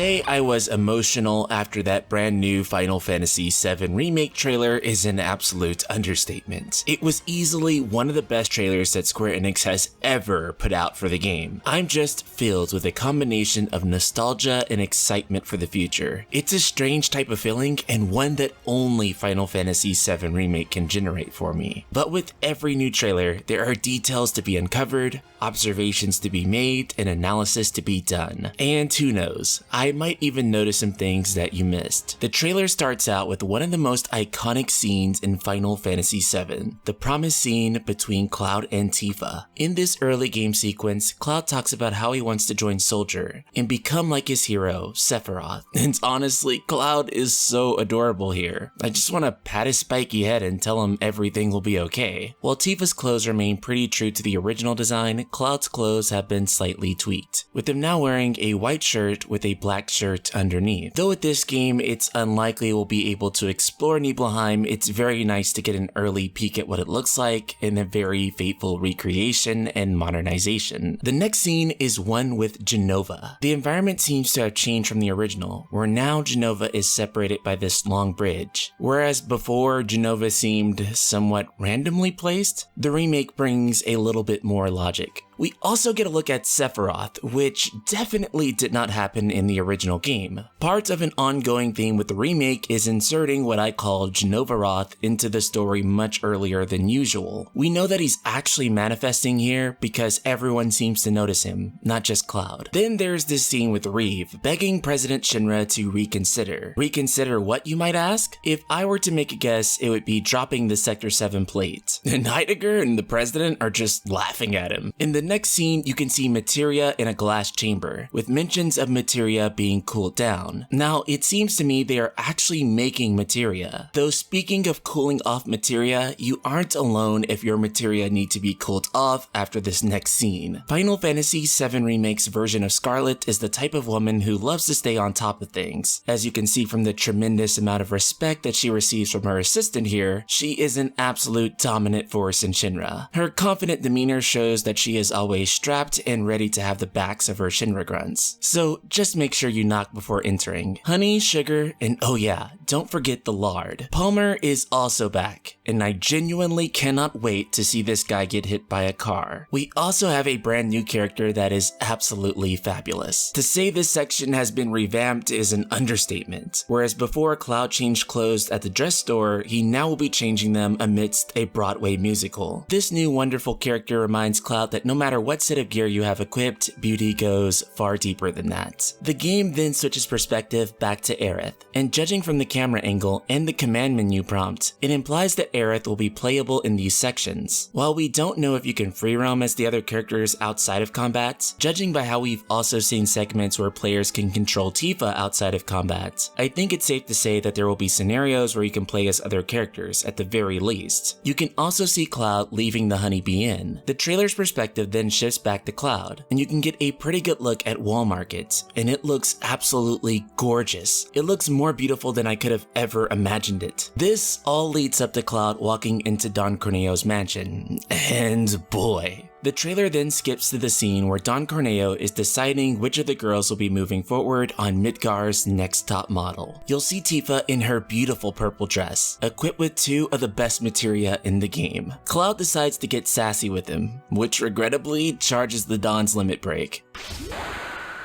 say I was emotional after that brand new Final Fantasy VII Remake trailer is an absolute understatement. It was easily one of the best trailers that Square Enix has ever put out for the game. I'm just filled with a combination of nostalgia and excitement for the future. It's a strange type of feeling and one that only Final Fantasy VII Remake can generate for me. But with every new trailer, there are details to be uncovered, observations to be made, and analysis to be done. And who knows, I might even notice some things that you missed. The trailer starts out with one of the most iconic scenes in Final Fantasy VII, the promise scene between Cloud and Tifa. In this early game sequence, Cloud talks about how he wants to join Soldier and become like his hero, Sephiroth. And honestly, Cloud is so adorable here. I just want to pat his spiky head and tell him everything will be okay. While Tifa's clothes remain pretty true to the original design, Cloud's clothes have been slightly tweaked, with him now wearing a white shirt with a black shirt underneath. Though with this game, it's unlikely we'll be able to explore Nibelheim, it's very nice to get an early peek at what it looks like in a very faithful recreation and modernization. The next scene is one with Jenova. The environment seems to have changed from the original, where now Jenova is separated by this long bridge. Whereas before, Jenova seemed somewhat randomly placed, the remake brings a little bit more logic. We also get a look at Sephiroth, which definitely did not happen in the original game. Part of an ongoing theme with the remake is inserting what I call Genovaroth into the story much earlier than usual. We know that he's actually manifesting here because everyone seems to notice him, not just Cloud. Then there's this scene with Reeve, begging President Shinra to reconsider. Reconsider what, you might ask? If I were to make a guess, it would be dropping the Sector 7 plate. And Heidegger and the President are just laughing at him. In the next scene, you can see materia in a glass chamber, with mentions of materia being cooled down. Now, it seems to me they are actually making materia. Though speaking of cooling off materia, you aren't alone if your materia need to be cooled off after this next scene. Final Fantasy VII Remake's version of Scarlet is the type of woman who loves to stay on top of things. As you can see from the tremendous amount of respect that she receives from her assistant here, she is an absolute dominant force in Shinra. Her confident demeanor shows that she is always strapped and ready to have the backs of her Shinra grunts. So just make sure you knock before entering. Honey, sugar, and oh yeah, don't forget the lard. Palmer is also back, and I genuinely cannot wait to see this guy get hit by a car. We also have a brand new character that is absolutely fabulous. To say this section has been revamped is an understatement. Whereas before Cloud changed clothes at the dress store, he now will be changing them amidst a Broadway musical. This new wonderful character reminds Cloud that no matter what set of gear you have equipped, beauty goes far deeper than that. The game then switches perspective back to Aerith, and judging from the camera angle and the command menu prompt, it implies that Aerith will be playable in these sections. While we don't know if you can free roam as the other characters outside of combat, judging by how we've also seen segments where players can control Tifa outside of combat, I think it's safe to say that there will be scenarios where you can play as other characters at the very least. You can also see Cloud leaving the Honeybee Inn. The trailer's perspective then shifts back to Cloud, and you can get a pretty good look at Wallmarket, and it looks absolutely gorgeous. It looks more beautiful than I could have ever imagined it. This all leads up to Cloud walking into Don Corneo's mansion, and boy. The trailer then skips to the scene where Don Corneo is deciding which of the girls will be moving forward on Midgar's next top model. You'll see Tifa in her beautiful purple dress, equipped with two of the best materia in the game. Cloud decides to get sassy with him, which regrettably charges the Don's limit break.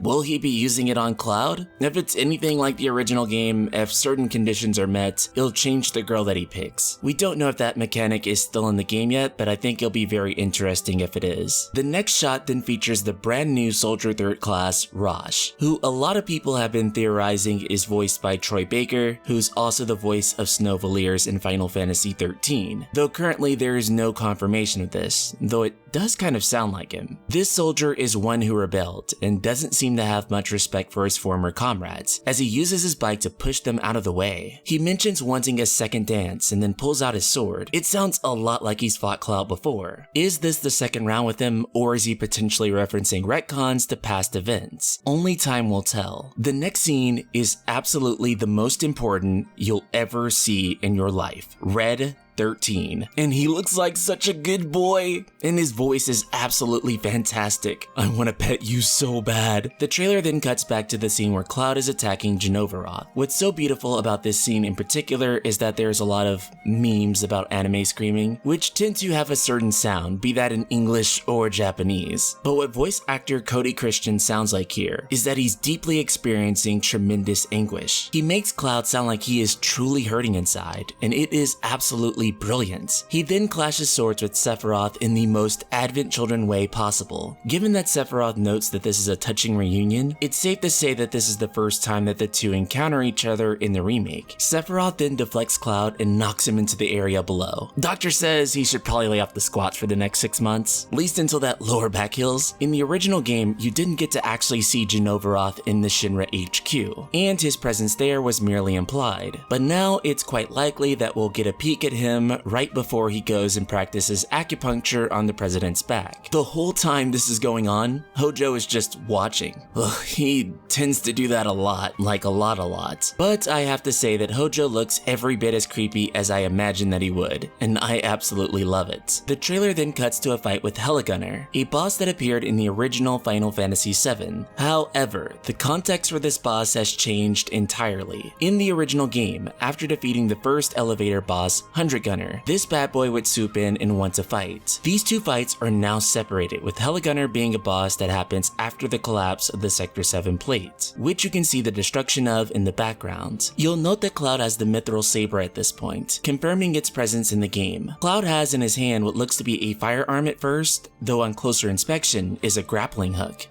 Will he be using it on Cloud? If it's anything like the original game, if certain conditions are met, it'll change the girl that he picks. We don't know if that mechanic is still in the game yet, but I think it'll be very interesting if it is. The next shot then features the brand new Soldier 3rd class, Rosh, who a lot of people have been theorizing is voiced by Troy Baker, who's also the voice of Snow Valiers in Final Fantasy XIII. Though currently there is no confirmation of this, though it does kind of sound like him. This soldier is one who rebelled and doesn't seem to have much respect for his former comrades, as he uses his bike to push them out of the way. He mentions wanting a second dance and then pulls out his sword. It sounds a lot like he's fought Cloud before. Is this the second round with him, or is he potentially referencing retcons to past events? Only time will tell. The next scene is absolutely the most important you'll ever see in your life. Red 13. And he looks like such a good boy, and his voice is absolutely fantastic. I want to pet you so bad. The trailer then cuts back to the scene where Cloud is attacking Genovaroth. What's so beautiful about this scene in particular is that there's a lot of memes about anime screaming, which tend to have a certain sound, be that in English or Japanese. But what voice actor Cody Christian sounds like here is that he's deeply experiencing tremendous anguish. He makes Cloud sound like he is truly hurting inside, and it is absolutely brilliant. He then clashes swords with Sephiroth in the most Advent Children way possible. Given that Sephiroth notes that this is a touching reunion, it's safe to say that this is the first time that the two encounter each other in the remake. Sephiroth then deflects Cloud and knocks him into the area below. Doctor says he should probably lay off the squats for the next 6 months, at least until that lower back heals. In the original game, you didn't get to actually see Genovaroth in the Shinra HQ, and his presence there was merely implied. But now it's quite likely that we'll get a peek at him right before he goes and practices acupuncture on the president's back. The whole time this is going on, Hojo is just watching. Ugh, he tends to do that a lot, like a lot. But I have to say that Hojo looks every bit as creepy as I imagined that he would, and I absolutely love it. The trailer then cuts to a fight with Heligunner, a boss that appeared in the original Final Fantasy VII. However, the context for this boss has changed entirely. In the original game, after defeating the first elevator boss, 100 Gunner, this bad boy would swoop in and want to fight. These two fights are now separated, with Heligunner being a boss that happens after the collapse of the Sector 7 plate, which you can see the destruction of in the background. You'll note that Cloud has the Mithril Saber at this point, confirming its presence in the game. Cloud has in his hand what looks to be a firearm at first, though on closer inspection is a grappling hook.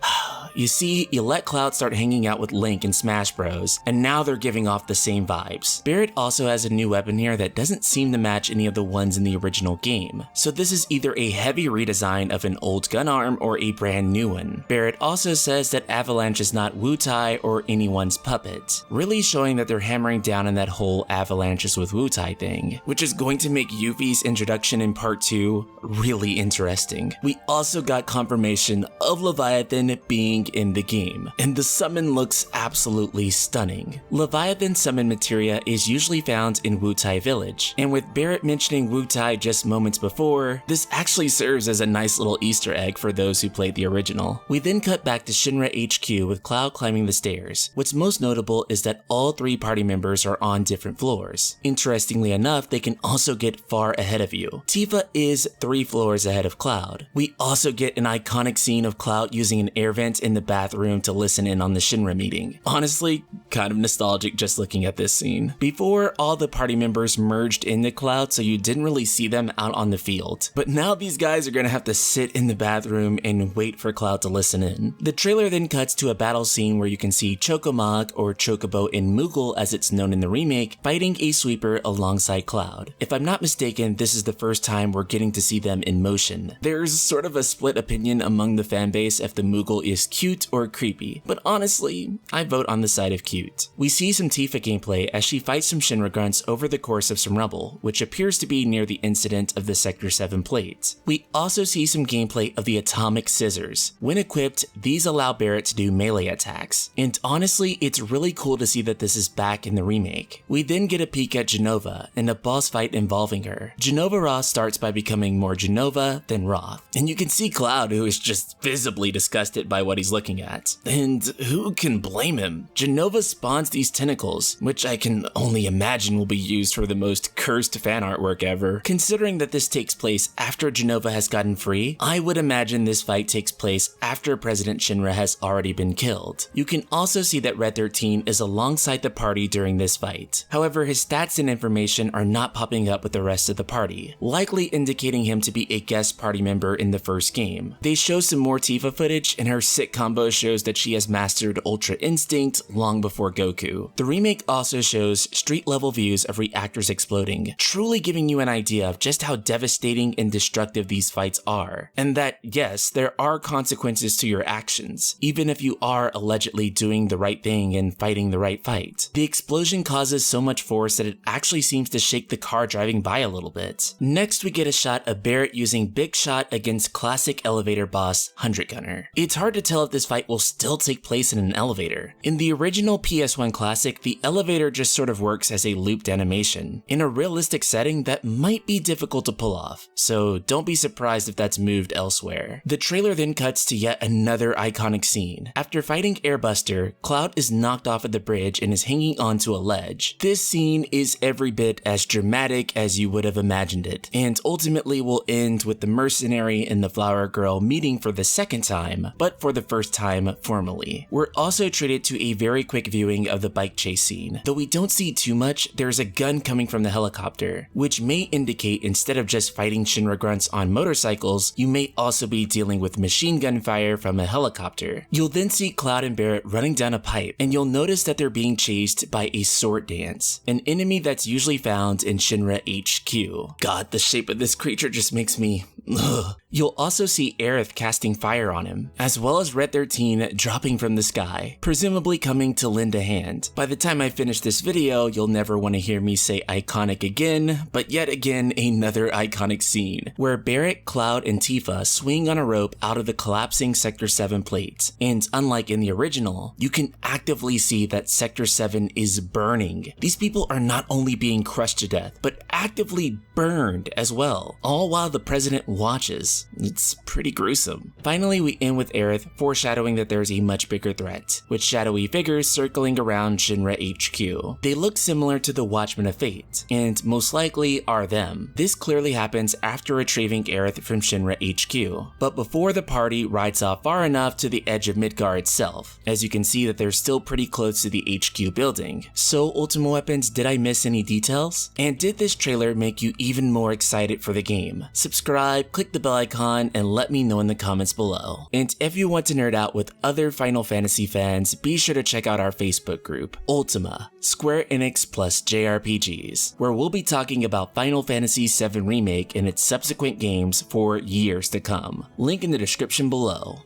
You see, you let Cloud start hanging out with Link in Smash Bros, and now they're giving off the same vibes. Barret also has a new weapon here that doesn't seem to match any of the ones in the original game, so this is either a heavy redesign of an old gun arm or a brand new one. Barret also says that Avalanche is not Wutai or anyone's puppet, really showing that they're hammering down on that whole Avalanches with Wutai thing, which is going to make Yuffie's introduction in part 2 really interesting. We also got confirmation of Leviathan being in the game, and the summon looks absolutely stunning. Leviathan summon materia is usually found in Wutai Village, and with Barret mentioning Wutai just moments before, this actually serves as a nice little Easter egg for those who played the original. We then cut back to Shinra HQ with Cloud climbing the stairs. What's most notable is that all 3 party members are on different floors. Interestingly enough, they can also get far ahead of you. Tifa is 3 floors ahead of Cloud. We also get an iconic scene of Cloud using an air vent in the bathroom to listen in on the Shinra meeting. Honestly, kind of nostalgic just looking at this scene. Before, all the party members merged into Cloud, so you didn't really see them out on the field. But now these guys are gonna have to sit in the bathroom and wait for Cloud to listen in. The trailer then cuts to a battle scene where you can see Chocomog, or Chocobo in Moogle as it's known in the remake, fighting a sweeper alongside Cloud. If I'm not mistaken, this is the first time we're getting to see them in motion. There's sort of a split opinion among the fanbase if the Moogle is cute or creepy, but honestly, I vote on the side of cute. We see some Tifa gameplay as she fights some Shinra grunts over the course of some rubble, which appears to be near the incident of the Sector 7 plate. We also see some gameplay of the Atomic Scissors. When equipped, these allow Barret to do melee attacks, and honestly, it's really cool to see that this is back in the remake. We then get a peek at Jenova and a boss fight involving her. Genovaroth starts by becoming more Jenova than Roth, and you can see Cloud, who is just visibly disgusted by what he's looking at. And who can blame him? Jenova spawns these tentacles, which I can only imagine will be used for the most cursed fan artwork ever. Considering that this takes place after Jenova has gotten free, I would imagine this fight takes place after President Shinra has already been killed. You can also see that Red 13 is alongside the party during this fight. However, his stats and information are not popping up with the rest of the party, likely indicating him to be a guest party member in the first game. They show some more Tifa footage, and her sick combo shows that she has mastered Ultra Instinct long before Goku. The remake also shows street level views of reactors exploding, truly giving you an idea of just how devastating and destructive these fights are, and that yes, there are consequences to your actions, even if you are allegedly doing the right thing and fighting the right fight. The explosion causes so much force that it actually seems to shake the car driving by a little bit. Next, we get a shot of Barret using Big Shot against classic elevator boss 100 Gunner. It's hard to tell if this fight will still take place in an elevator. In the original PS1 classic, the elevator just sort of works as a looped animation. In a realistic setting, that might be difficult to pull off, so don't be surprised if that's moved elsewhere. The trailer then cuts to yet another iconic scene. After fighting Airbuster, Cloud is knocked off of the bridge and is hanging onto a ledge. This scene is every bit as dramatic as you would have imagined it, and ultimately will end with the mercenary and the flower girl meeting for the second time, but for the first time formally. We're also treated to a very quick viewing of the bike chase scene. Though we don't see too much, there's a gun coming from the helicopter, which may indicate instead of just fighting Shinra grunts on motorcycles, you may also be dealing with machine gun fire from a helicopter. You'll then see Cloud and Barret running down a pipe, and you'll notice that they're being chased by a sword dance, an enemy that's usually found in Shinra HQ. God, the shape of this creature just makes me ugh. You'll also see Aerith casting fire on him, as well as Red 13 dropping from the sky, presumably coming to lend a hand. By the time I finish this video, you'll never want to hear me say iconic again, but yet again another iconic scene, where Barret, Cloud, and Tifa swing on a rope out of the collapsing Sector 7 plates, and unlike in the original, you can actively see that Sector 7 is burning. These people are not only being crushed to death, but actively burned as well, all while the president watches. It's pretty gruesome. Finally, we end with Aerith foreshadowing that there's a much bigger threat, with shadowy figures circling around Shinra HQ. They look similar to the Watchmen of Fate, and most likely are them. This clearly happens after retrieving Aerith from Shinra HQ, but before the party rides off far enough to the edge of Midgar itself, as you can see that they're still pretty close to the HQ building. So Ultima Weapons, did I miss any details? And did this trailer make you even more excited for the game? Subscribe, click the bell icon, and let me know in the comments below. And if you want to nerd out with other Final Fantasy fans, be sure to check out our Facebook group, Ultima, Square Enix plus JRPGs, where we'll be talking about Final Fantasy VII Remake and its subsequent games for years to come. Link in the description below.